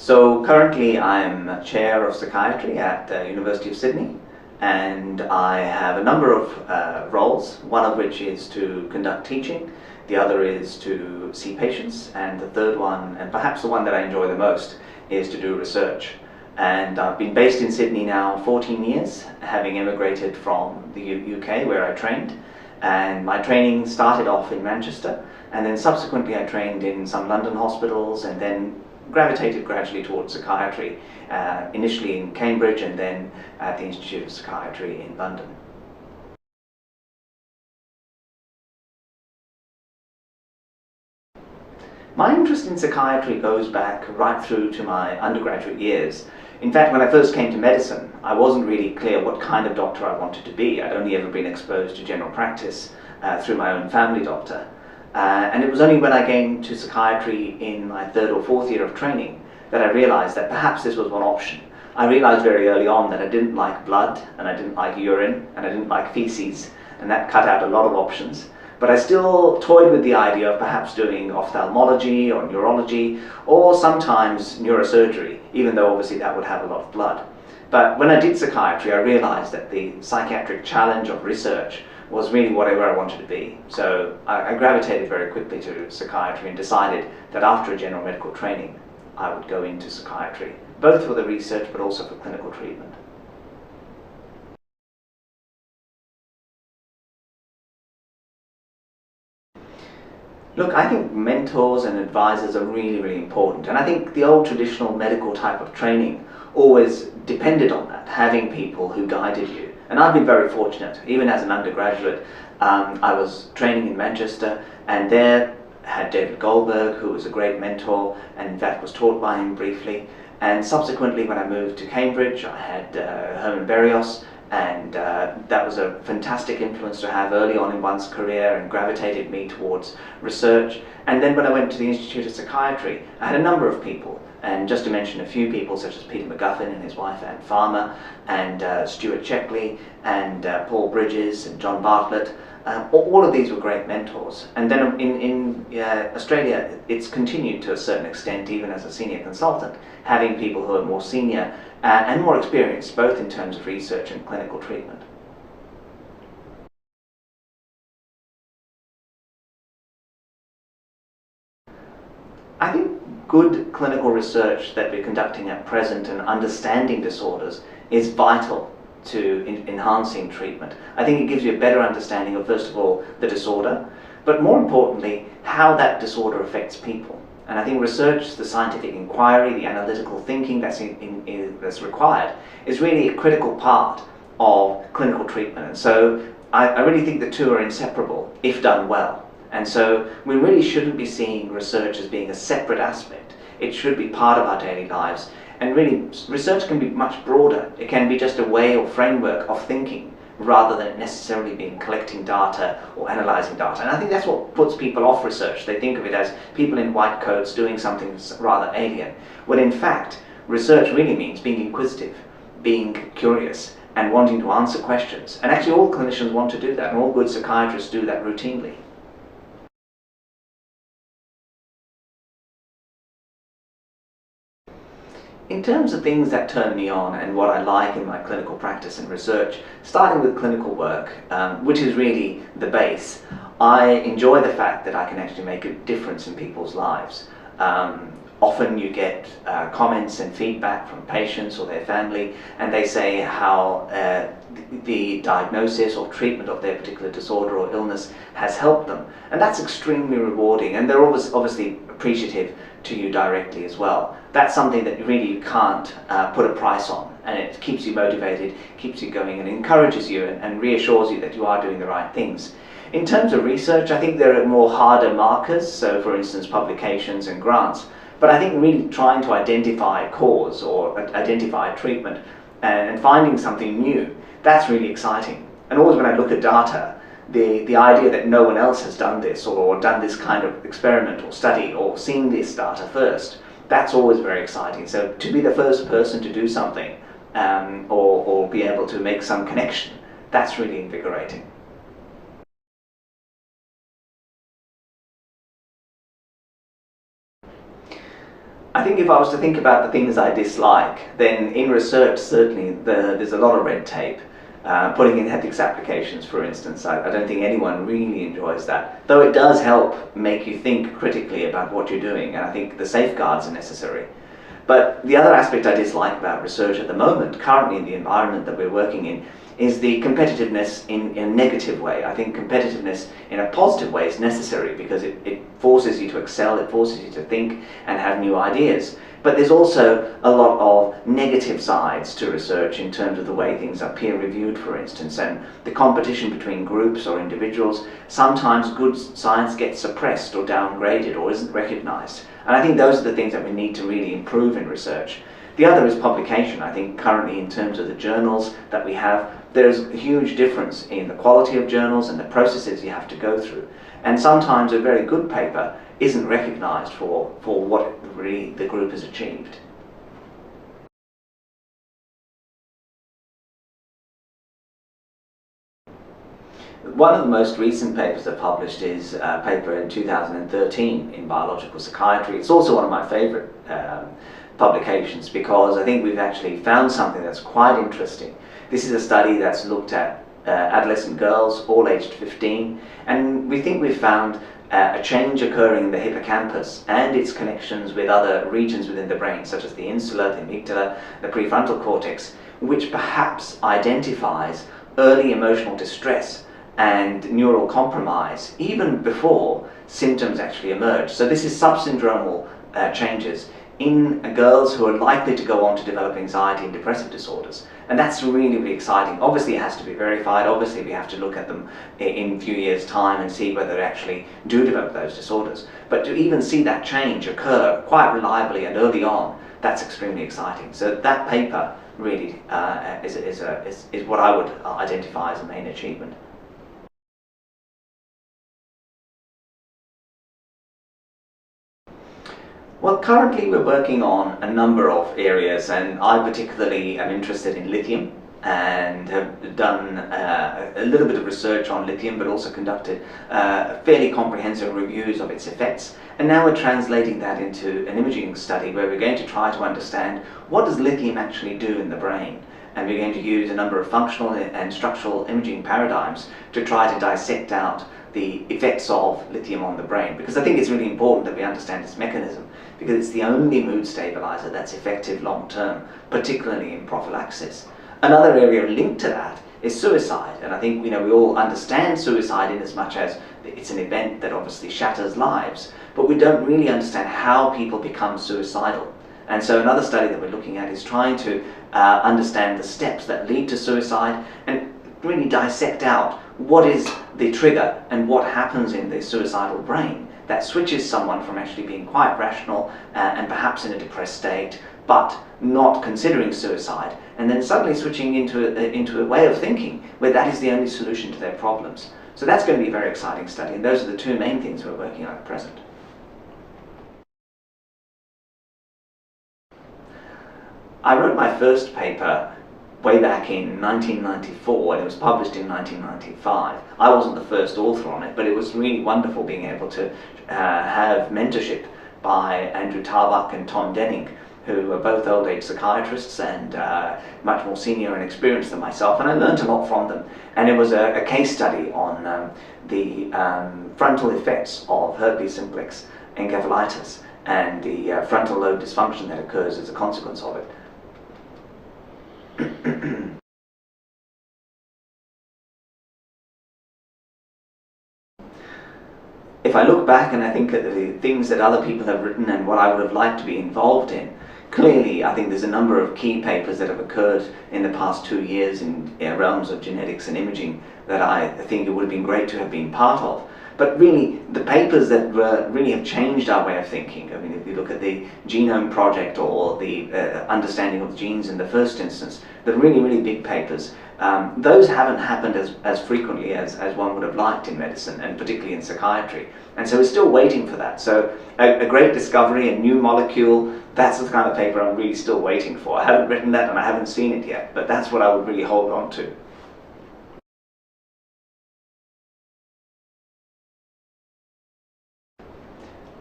So currently I'm Chair of Psychiatry at the University of Sydney, and I have a number of roles, one of which is to conduct teaching, the other is to see patients, and the third one, and perhaps the one that I enjoy the most, is to do research. And I've been based in Sydney now 14 years, having immigrated from the UK where I trained. And my training started off in Manchester, and then subsequently I trained in some London hospitals and then gravitated gradually towards psychiatry, initially in Cambridge and then at the Institute of Psychiatry in London. My interest in psychiatry goes back right through to my undergraduate years. In fact, when I first came to medicine, I wasn't really clear what kind of doctor I wanted to be. I'd only ever been exposed to general practice through my own family doctor. And it was only when I came to psychiatry in my third or fourth year of training that I realized that perhaps this was one option. I realized very early on that I didn't like blood, and I didn't like urine, and I didn't like feces, and that cut out a lot of options. But I still toyed with the idea of perhaps doing ophthalmology or neurology, or sometimes neurosurgery, even though obviously that would have a lot of blood. But when I did psychiatry, I realized that the psychiatric challenge of research was really whatever I wanted to be. So I gravitated very quickly to psychiatry and decided that after a general medical training, I would go into psychiatry, both for the research but also for clinical treatment. Look, I think mentors and advisors are really, really important. And I think the old traditional medical type of training always depended on that, having people who guided you. And I've been very fortunate. Even as an undergraduate, I was training in Manchester, and there had David Goldberg, who was a great mentor, and in fact was taught by him briefly. And subsequently, when I moved to Cambridge, I had Herman Berrios, and that was a fantastic influence to have early on in one's career and gravitated me towards research. And then when I went to the Institute of Psychiatry, I had a number of people, and just to mention a few people such as Peter McGuffin and his wife Anne Farmer, and Stuart Checkley, and Paul Bridges, and John Bartlett. All of these were great mentors. And then in Australia, it's continued to a certain extent, even as a senior consultant, having people who are more senior and more experienced, both in terms of research and clinical treatment. I think good clinical research that we're conducting at present and understanding disorders is vital to enhancing treatment. I think it gives you a better understanding of, first of all, the disorder, but more importantly, how that disorder affects people. And I think research, the scientific inquiry, the analytical thinking that's required is really a critical part of clinical treatment. And so I really think the two are inseparable if done well. And so we really shouldn't be seeing research as being a separate aspect. It should be part of our daily lives. And really, research can be much broader. It can be just a way or framework of thinking rather than necessarily being collecting data or analyzing data. And I think that's what puts people off research. They think of it as people in white coats doing something rather alien. When in fact, research really means being inquisitive, being curious, and wanting to answer questions. And actually all clinicians want to do that, and all good psychiatrists do that routinely. In terms of things that turn me on and what I like in my clinical practice and research, starting with clinical work, which is really the base, I enjoy the fact that I can actually make a difference in people's lives. Often you get comments and feedback from patients or their family, and they say how the diagnosis or treatment of their particular disorder or illness has helped them. And that's extremely rewarding, and they're obviously appreciative to you directly as well. That's something that really you can't put a price on, and it keeps you motivated, keeps you going, and encourages you and reassures you that you are doing the right things. In terms of research, I think there are more harder markers, so for instance publications and grants, but I think really trying to identify a cause or identify a treatment and finding something new, that's really exciting. And always when I look at data, the idea that no one else has done this or done this kind of experiment or study or seen this data first, that's always very exciting. So to be the first person to do something or be able to make some connection, that's really invigorating. I think if I was to think about the things I dislike, then in research certainly there's a lot of red tape. Putting in ethics applications, for instance, I don't think anyone really enjoys that. Though it does help make you think critically about what you're doing, and I think the safeguards are necessary. But the other aspect I dislike about research at the moment, currently in the environment that we're working in, is the competitiveness in a negative way. I think competitiveness in a positive way is necessary because it forces you to excel, it forces you to think and have new ideas. But there's also a lot of negative sides to research in terms of the way things are peer reviewed, for instance, and the competition between groups or individuals. Sometimes good science gets suppressed or downgraded or isn't recognized. And I think those are the things that we need to really improve in research. The other is publication. I think currently in terms of the journals that we have, there's a huge difference in the quality of journals and the processes you have to go through. And sometimes a very good paper isn't recognized for what really the group has achieved. One of the most recent papers I published is a paper in 2013 in Biological Psychiatry. It's also one of my favorite publications because I think we've actually found something that's quite interesting. This is a study that's looked at adolescent girls, all aged 15, and we think we've found a change occurring in the hippocampus and its connections with other regions within the brain, such as the insula, the amygdala, the prefrontal cortex, which perhaps identifies early emotional distress and neural compromise even before symptoms actually emerge. So this is subsyndromal changes in girls who are likely to go on to develop anxiety and depressive disorders. And that's really, really exciting. Obviously it has to be verified. Obviously we have to look at them in a few years' time and see whether they actually do develop those disorders. But to even see that change occur quite reliably and early on, that's extremely exciting. So that paper really is what I would identify as a main achievement. Well, currently we're working on a number of areas, and I particularly am interested in lithium and have done a little bit of research on lithium, but also conducted fairly comprehensive reviews of its effects. And now we're translating that into an imaging study where we're going to try to understand what does lithium actually do in the brain. And we're going to use a number of functional and structural imaging paradigms to try to dissect out the effects of lithium on the brain, because I think it's really important that we understand its mechanism, because it's the only mood stabilizer that's effective long term, particularly in prophylaxis. Another area linked to that is suicide, and I think we all understand suicide in as much as it's an event that obviously shatters lives, but we don't really understand how people become suicidal. And so another study that we're looking at is trying to understand the steps that lead to suicide and really dissect out what is the trigger and what happens in the suicidal brain that switches someone from actually being quite rational and perhaps in a depressed state, but not considering suicide, and then suddenly switching into a way of thinking where that is the only solution to their problems. So that's going to be a very exciting study, and those are the two main things we're working on at present. I wrote my first paper way back in 1994, and it was published in 1995. I wasn't the first author on it, but it was really wonderful being able to have mentorship by Andrew Tarbuck and Tom Denning, who are both old age psychiatrists and much more senior and experienced than myself, and I learned a lot from them. And it was a case study on the frontal effects of herpes simplex encephalitis and the frontal lobe dysfunction that occurs as a consequence of it. If I look back and I think at the things that other people have written and what I would have liked to be involved in, clearly I think there's a number of key papers that have occurred in the past 2 years in realms of genetics and imaging that I think it would have been great to have been part of. But really, the papers that really have changed our way of thinking, I mean, if you look at the Genome Project or the understanding of genes in the first instance, the really, really big papers, those haven't happened as frequently as one would have liked in medicine, and particularly in psychiatry. And so we're still waiting for that. So a great discovery, a new molecule, that's the kind of paper I'm really still waiting for. I haven't written that and I haven't seen it yet, but that's what I would really hold on to.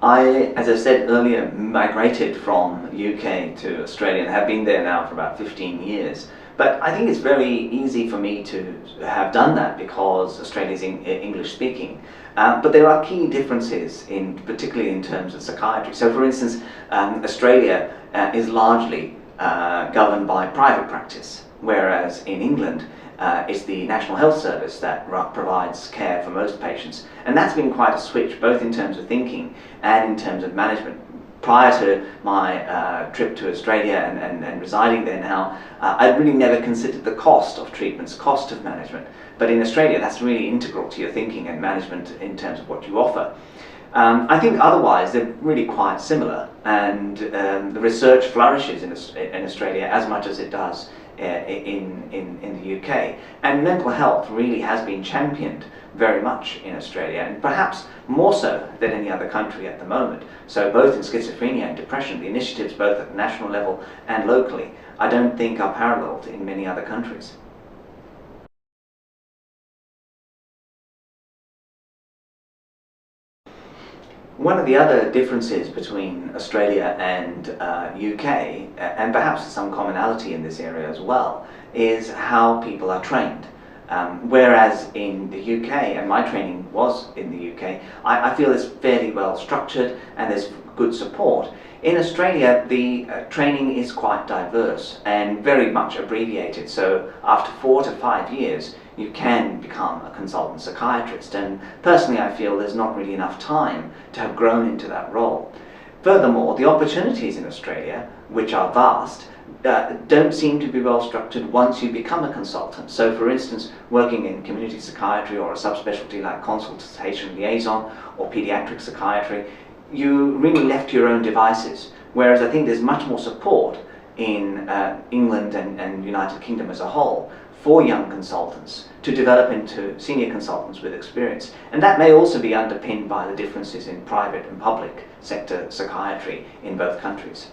I, as I said earlier, migrated from UK to Australia and have been there now for about 15 years. But I think it's very easy for me to have done that because Australia is English speaking. But there are key differences, particularly in terms of psychiatry. So for instance, Australia is largely governed by private practice, whereas in England it's the National Health Service that provides care for most patients. And that's been quite a switch, both in terms of thinking and in terms of management. Prior to my trip to Australia and residing there now, I'd really never considered the cost of treatments, cost of management. But in Australia, that's really integral to your thinking and management in terms of what you offer. I think otherwise they're really quite similar, and the research flourishes in Australia as much as it does in the UK. And mental health really has been championed very much in Australia, and perhaps more so than any other country at the moment. So both in schizophrenia and depression, the initiatives both at the national level and locally, I don't think are paralleled in many other countries. One of the other differences between Australia and UK, and perhaps some commonality in this area as well, is how people are trained. Whereas in the UK, and my training was in the UK, I feel it's fairly well structured and there's good support. In Australia, the training is quite diverse and very much abbreviated. So after 4 to 5 years, you can become a consultant psychiatrist. And personally, I feel there's not really enough time to have grown into that role. Furthermore, the opportunities in Australia, which are vast, don't seem to be well structured once you become a consultant. So for instance, working in community psychiatry or a subspecialty like consultation liaison or pediatric psychiatry, you really left to your own devices. Whereas I think there's much more support in England and United Kingdom as a whole for young consultants to develop into senior consultants with experience. And that may also be underpinned by the differences in private and public sector psychiatry in both countries.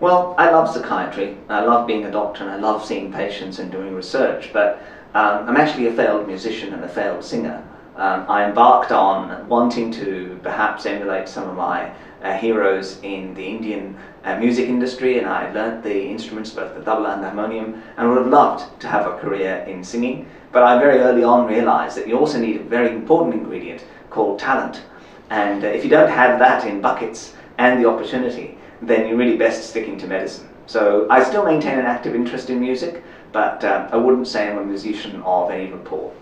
Well, I love psychiatry. I love being a doctor and I love seeing patients and doing research, but I'm actually a failed musician and a failed singer. I embarked on wanting to perhaps emulate some of my heroes in the Indian music industry, and I learnt the instruments, both the tabla and the harmonium, and would have loved to have a career in singing. But I very early on realized that you also need a very important ingredient called talent. And if you don't have that in buckets and the opportunity, then you're really best sticking to medicine. So I still maintain an active interest in music, but I wouldn't say I'm a musician of any rapport.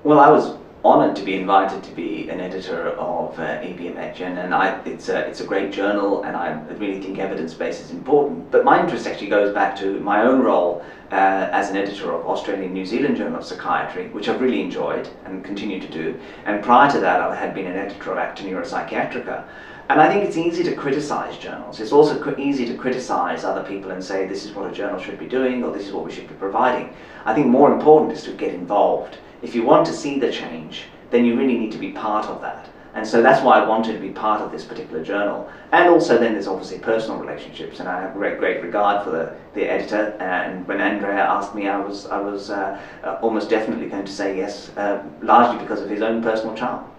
Well, I was honoured to be invited to be an editor of EBMH, and it's a great journal, and I really think evidence base is important. But my interest actually goes back to my own role as an editor of Australian New Zealand Journal of Psychiatry, which I've really enjoyed and continue to do. And prior to that, I had been an editor of Acta Neuropsychiatrica. And I think it's easy to criticize journals. It's also easy to criticize other people and say this is what a journal should be doing or this is what we should be providing. I think more important is to get involved. If you want to see the change, then you really need to be part of that. And so that's why I wanted to be part of this particular journal. And also then there's obviously personal relationships, and I have great regard for the editor. And when Andrea asked me, I was almost definitely going to say yes, largely because of his own personal charm.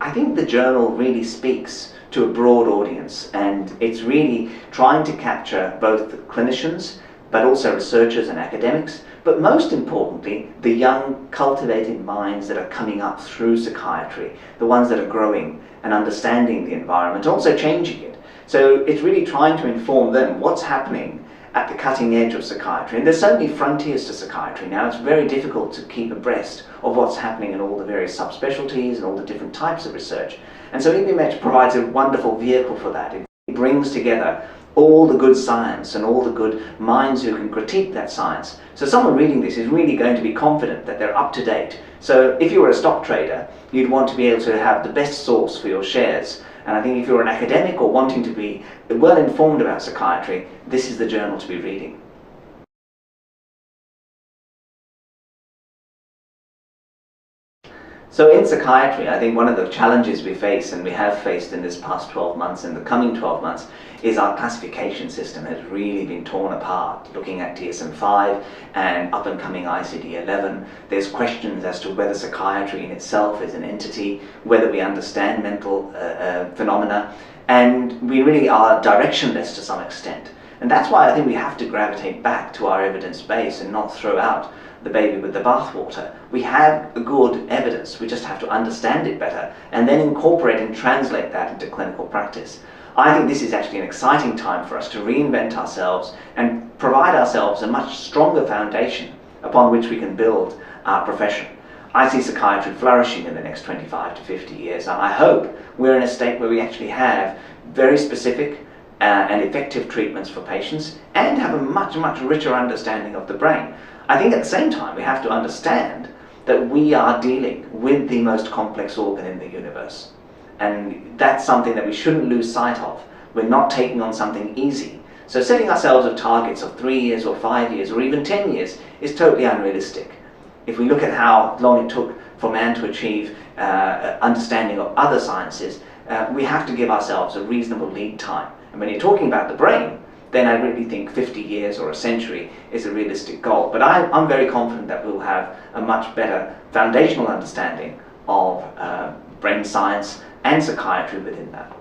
I think the journal really speaks to a broad audience, and it's really trying to capture both clinicians but also researchers and academics, but most importantly the young cultivated minds that are coming up through psychiatry, the ones that are growing and understanding the environment, also changing it. So it's really trying to inform them what's happening at the cutting edge of psychiatry. And there's so many frontiers to psychiatry now, it's very difficult to keep abreast of what's happening in all the various subspecialties and all the different types of research. And so EBMH provides a wonderful vehicle for that. It brings together all the good science and all the good minds who can critique that science. So someone reading this is really going to be confident that they're up to date. So if you were a stock trader, you'd want to be able to have the best source for your shares. And I think if you're an academic or wanting to be well informed about psychiatry, this is the journal to be reading. So in psychiatry, I think one of the challenges we face, and we have faced in this past 12 months and the coming 12 months, is our classification system has really been torn apart. Looking at DSM-5 and up and coming ICD-11, there's questions as to whether psychiatry in itself is an entity, whether we understand mental phenomena, and we really are directionless to some extent. And that's why I think we have to gravitate back to our evidence base and not throw out the baby with the bathwater. We have good evidence, we just have to understand it better and then incorporate and translate that into clinical practice. I think this is actually an exciting time for us to reinvent ourselves and provide ourselves a much stronger foundation upon which we can build our profession. I see psychiatry flourishing in the next 25 to 50 years. I hope we're in a state where we actually have very specific and effective treatments for patients and have a much richer understanding of the brain. I think at the same time we have to understand that we are dealing with the most complex organ in the universe. And that's something that we shouldn't lose sight of. We're not taking on something easy. So setting ourselves of targets of 3 years or 5 years or even 10 years is totally unrealistic. If we look at how long it took for man to achieve understanding of other sciences, we have to give ourselves a reasonable lead time. And when you're talking about the brain, then I really think 50 years or a century is a realistic goal. But I'm very confident that we'll have a much better foundational understanding of brain science and psychiatry within that.